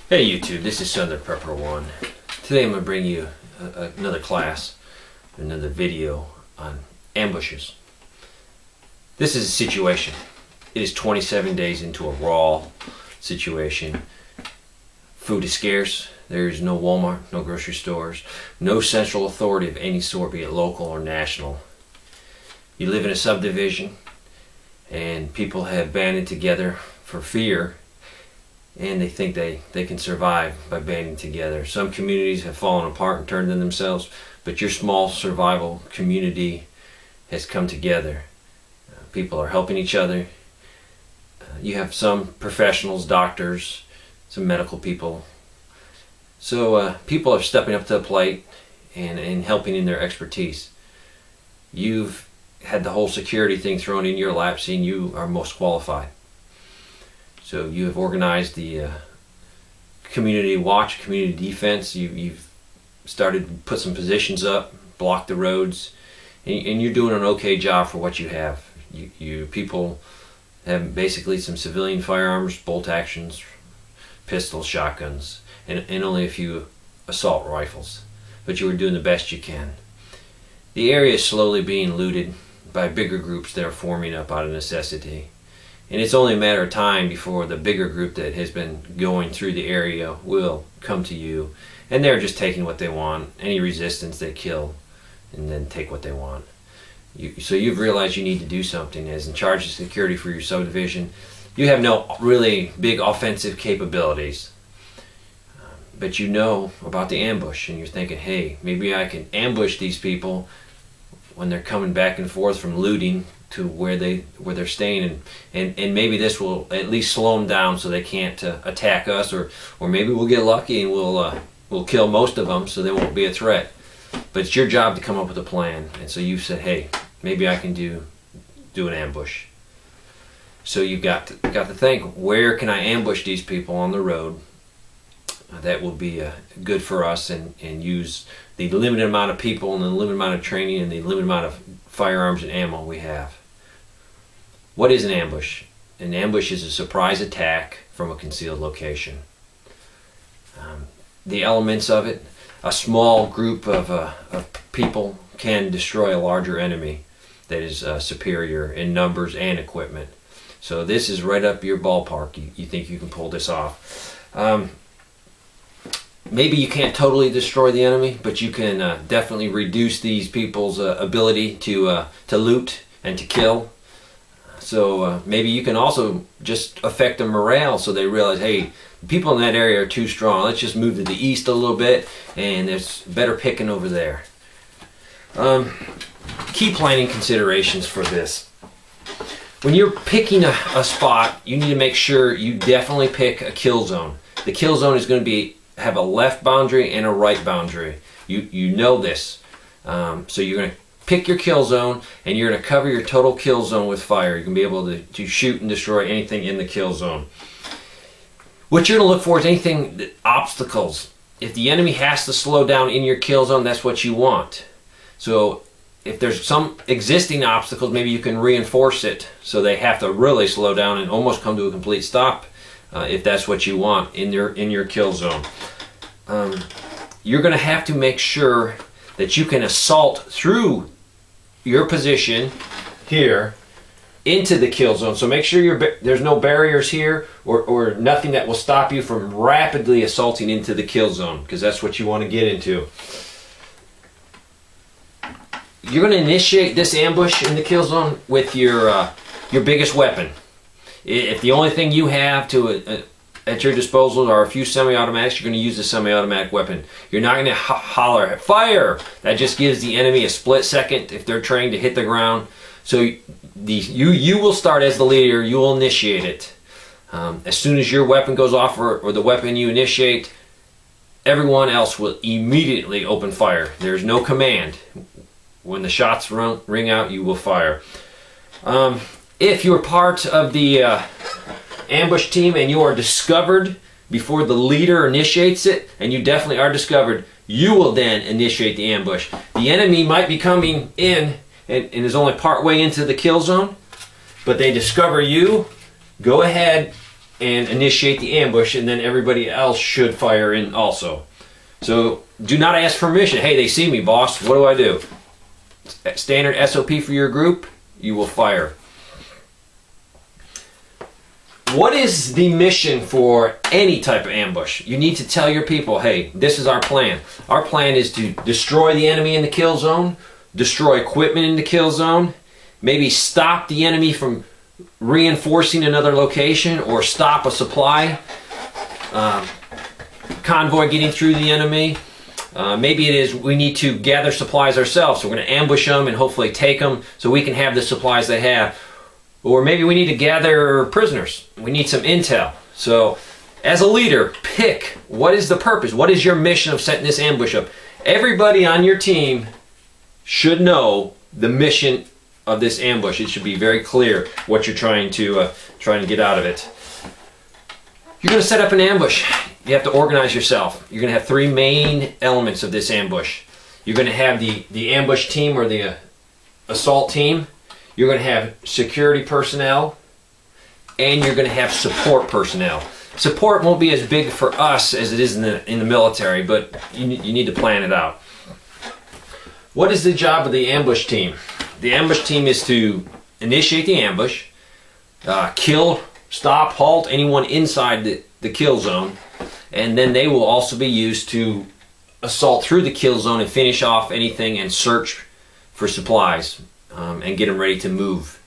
Hey YouTube, this is Southern Prepper 1. Today I'm going to bring you another class, another video on ambushes. This is a situation. It is 27 days into a raw situation. Food is scarce. There is no Walmart, no grocery stores, no central authority of any sort, be it local or national. You live in a subdivision and people have banded together for fear, and they think they can survive by banding together. Some communities have fallen apart and turned on themselves, but your small survival community has come together. People are helping each other. You have some professionals, doctors, some medical people. So people are stepping up to the plate and helping in their expertise. You've had the whole security thing thrown in your lap, seeing you are most qualified. So you have organized the community watch, community defense. You've started to put some positions up, block the roads, and you're doing an okay job for what you have. You people have basically some civilian firearms, bolt actions, pistols, shotguns, and only a few assault rifles. But you were doing the best you can. The area is slowly being looted by bigger groups that are forming up out of necessity. And it's only a matter of time before the bigger group that has been going through the area will come to you, and they're just taking what they want. Any resistance they kill and then take what they want. So you've realized you need to do something. As in charge of security for your subdivision, you have no really big offensive capabilities, but you know about the ambush, and you're thinking, hey, maybe I can ambush these people when they're coming back and forth from looting to where they're staying, and maybe this will at least slow them down so they can't attack us, or maybe we'll get lucky and we'll kill most of them so they won't be a threat. But it's your job to come up with a plan, and so you said, hey, maybe I can do an ambush. So you've got to think, where can I ambush these people on the road that will be good for us, and use the limited amount of people and the limited amount of training and the limited amount of firearms and ammo we have. What is an ambush? An ambush is a surprise attack from a concealed location. The elements of it: a small group of people can destroy a larger enemy that is superior in numbers and equipment. So this is right up your ballpark. You think you can pull this off. Maybe you can't totally destroy the enemy, but you can definitely reduce these people's ability to loot and to kill. So maybe you can also just affect their morale, so they realize, hey, the people in that area are too strong. Let's just move to the east a little bit, and there's better picking over there. Key planning considerations for this. When you're picking a spot, you need to make sure you definitely pick a kill zone. The kill zone is going to have a left boundary and a right boundary. You know this. So you're going to pick your kill zone, and you're going to cover your total kill zone with fire. You're going to be able to shoot and destroy anything in the kill zone. What you're going to look for is anything, obstacles. If the enemy has to slow down in your kill zone, that's what you want. So if there's some existing obstacles, maybe you can reinforce it so they have to really slow down and almost come to a complete stop, if that's what you want in your kill zone. You're going to have to make sure that you can assault through your position here into the kill zone. So make sure there's no barriers here, or nothing that will stop you from rapidly assaulting into the kill zone, because that's what you want to get into. You're going to initiate this ambush in the kill zone with your biggest weapon. If the only thing you have at your disposal are a few semi-automatics, you're going to use a semi-automatic weapon. You're not going to holler, fire! That just gives the enemy a split second if they're trying to hit the ground. So you will start as the leader, you will initiate it. As soon as your weapon goes off, or the weapon you initiate, everyone else will immediately open fire. There's no command. When the shots ring out, you will fire. If you're part of the ambush team and you are discovered before the leader initiates it, and you definitely are discovered, you will then initiate the ambush. The enemy might be coming in and is only part way into the kill zone, but they discover you. Go ahead, and initiate the ambush, and then everybody else should fire in also. So do not ask permission. Hey, they see me, boss. What do I do? Standard SOP for your group, you will fire. What is the mission for any type of ambush? You need to tell your people, hey, this is our plan. Our plan is to destroy the enemy in the kill zone, destroy equipment in the kill zone, maybe stop the enemy from reinforcing another location, or stop a supply convoy getting through the enemy. Maybe it is we need to gather supplies ourselves, so we're going to ambush them and hopefully take them so we can have the supplies they have. Or maybe we need to gather prisoners. We need some intel. So as a leader, pick what is the purpose. What is your mission of setting this ambush up? Everybody on your team should know the mission of this ambush. It should be very clear what you're trying to get out of it. You're going to set up an ambush. You have to organize yourself. You're going to have three main elements of this ambush. You're going to have the ambush team or the assault team. You're going to have security personnel, and you're going to have support personnel. Support won't be as big for us as it is in the military, but you need to plan it out. What is the job of the ambush team? The ambush team is to initiate the ambush, kill, stop, halt anyone inside the kill zone, and then they will also be used to assault through the kill zone and finish off anything and search for supplies. And get them ready to move.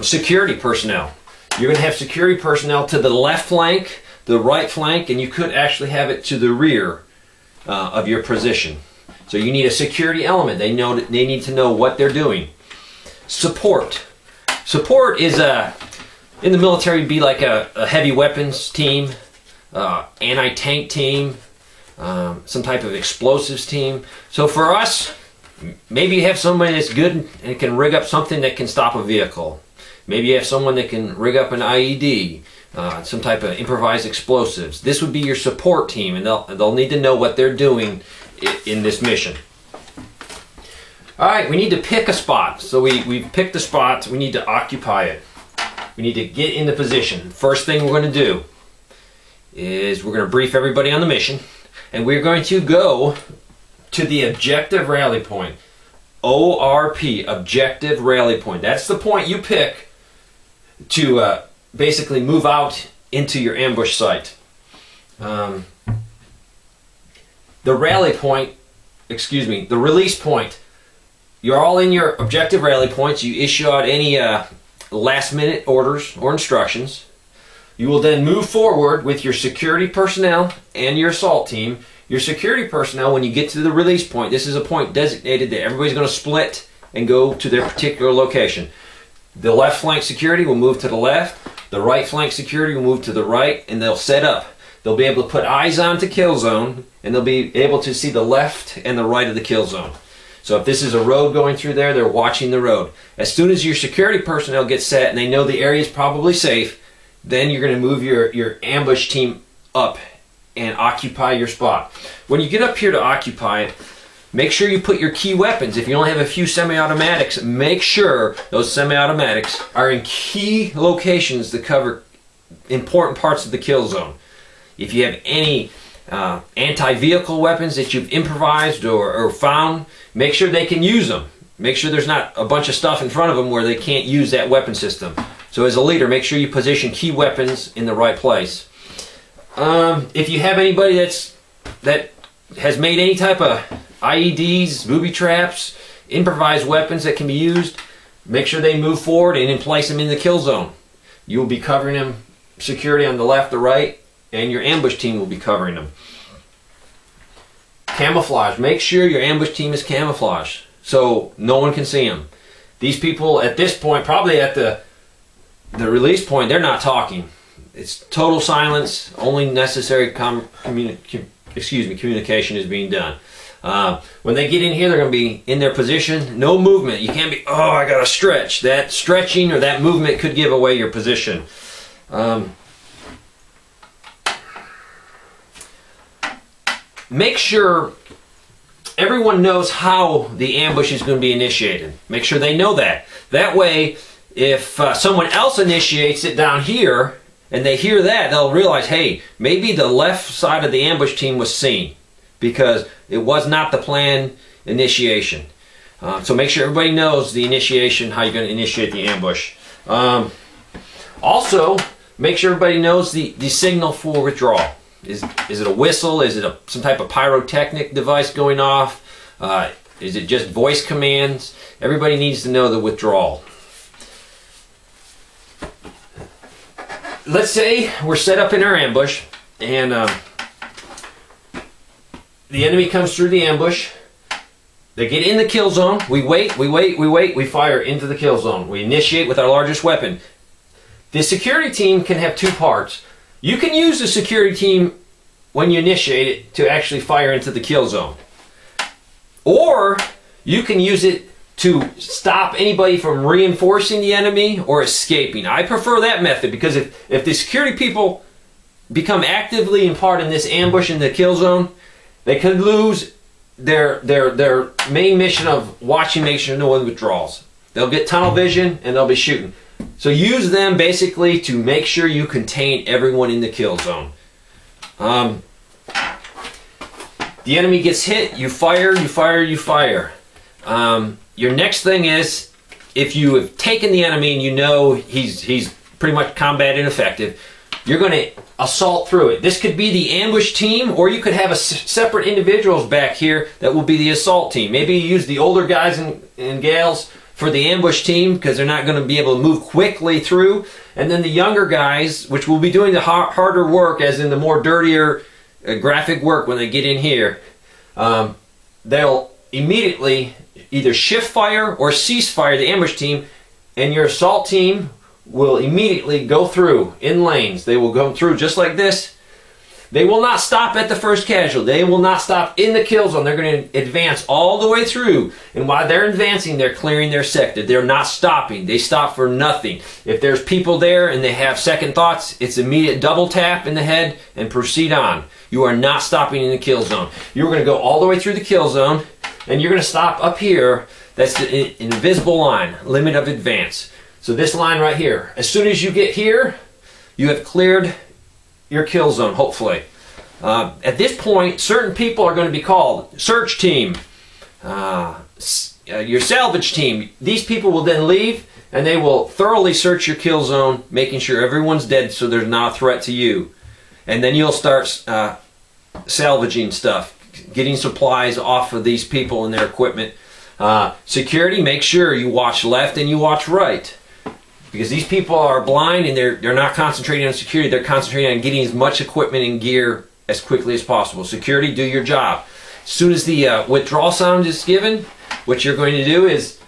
Security personnel. You're going to have security personnel to the left flank, the right flank, and you could actually have it to the rear of your position. So you need a security element. They need to know what they're doing. Support. Support is in the military would be like a heavy weapons team, anti-tank team, some type of explosives team. So for us, maybe you have somebody that's good and can rig up something that can stop a vehicle. Maybe you have someone that can rig up an IED, some type of improvised explosives. This would be your support team, and they'll need to know what they're doing in this mission. All right, we need to pick a spot. So we've picked a spot. We need to occupy it. We need to get into position. First thing we're going to do is we're going to brief everybody on the mission, and we're going to go to the objective rally point. ORP, objective rally point. That's the point you pick to basically move out into your ambush site. The rally point, excuse me, the release point. You're all in your objective rally points. You issue out any last minute orders or instructions. You will then move forward with your security personnel and your assault team. Your security personnel, when you get to the release point, this is a point designated that everybody's going to split and go to their particular location. The left flank security will move to the left, the right flank security will move to the right, and they'll set up. They'll be able to put eyes on to kill zone, and they'll be able to see the left and the right of the kill zone. So if this is a road going through there, they're watching the road. As soon as your security personnel get set and they know the area is probably safe, then you're going to move your ambush team up and occupy your spot. When you get up here to occupy it, make sure you put your key weapons. If you only have a few semi-automatics, make sure those semi-automatics are in key locations that cover important parts of the kill zone. If you have any anti-vehicle weapons that you've improvised or found, make sure they can use them. Make sure there's not a bunch of stuff in front of them where they can't use that weapon system. So as a leader, make sure you position key weapons in the right place. If you have anybody that has made any type of IEDs, booby traps, improvised weapons that can be used, make sure they move forward and place them in the kill zone. You will be covering them, security on the left, the right, and your ambush team will be covering them. Camouflage. Make sure your ambush team is camouflaged so no one can see them. These people at this point, probably at the release point, they're not talking. It's total silence. Only necessary communication is being done. When they get in here, they're going to be in their position. No movement. You can't be, oh, I got to stretch. That stretching or that movement could give away your position. Make sure everyone knows how the ambush is going to be initiated. Make sure they know that. That way, if someone else initiates it down here, and they hear that, they'll realize, hey, maybe the left side of the ambush team was seen because it was not the planned initiation. So make sure everybody knows the initiation, how you're going to initiate the ambush. Also, make sure everybody knows the signal for withdrawal. Is it a whistle? Is it some type of pyrotechnic device going off? Is it just voice commands? Everybody needs to know the withdrawal. Let's say we're set up in our ambush and the enemy comes through the ambush. They get in the kill zone. We wait, we fire into the kill zone. We initiate with our largest weapon. The security team can have two parts. You can use the security team when you initiate it to actually fire into the kill zone. Or you can use it to stop anybody from reinforcing the enemy or escaping. I prefer that method because if the security people become actively in part in this ambush in the kill zone, they could lose their main mission of watching, make sure no one withdraws. They'll get tunnel vision and they'll be shooting. So use them basically to make sure you contain everyone in the kill zone. The enemy gets hit, you fire, you fire, you fire. Your next thing is, if you have taken the enemy and you know he's pretty much combat ineffective, you're going to assault through it. This could be the ambush team, or you could have separate individuals back here that will be the assault team. Maybe you use the older guys and gals for the ambush team because they're not going to be able to move quickly through. And then the younger guys, which will be doing the harder work, as in the more dirtier graphic work when they get in here, they'll immediately either shift fire or cease fire the ambush team, and your assault team will immediately go through in lanes. They will go through just like this. They will not stop at the first casualty. They will not stop in the kill zone. They're going to advance all the way through. And while they're advancing, they're clearing their sector. They're not stopping. They stop for nothing. If there's people there and they have second thoughts, it's immediate double tap in the head and proceed on. You are not stopping in the kill zone. You're going to go all the way through the kill zone, and you're going to stop up here. That's an invisible line, limit of advance. So this line right here, as soon as you get here, you have cleared your kill zone, hopefully. At this point, certain people are going to be called. Search team, your salvage team. These people will then leave, and they will thoroughly search your kill zone, making sure everyone's dead so there's not a threat to you. And then you'll start salvaging stuff, getting supplies off of these people and their equipment. Security, make sure you watch left and you watch right. Because these people are blind and they're not concentrating on security, they're concentrating on getting as much equipment and gear as quickly as possible. Security, do your job. As soon as the withdrawal sound is given, what you're going to do is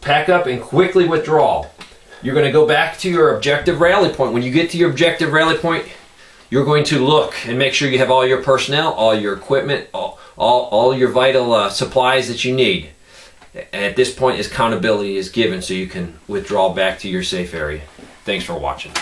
pack up and quickly withdraw. You're going to go back to your objective rally point. When you get to your objective rally point, you're going to look and make sure you have all your personnel, all your equipment, all your vital supplies that you need. At this point, accountability is given so you can withdraw back to your safe area. Thanks for watching.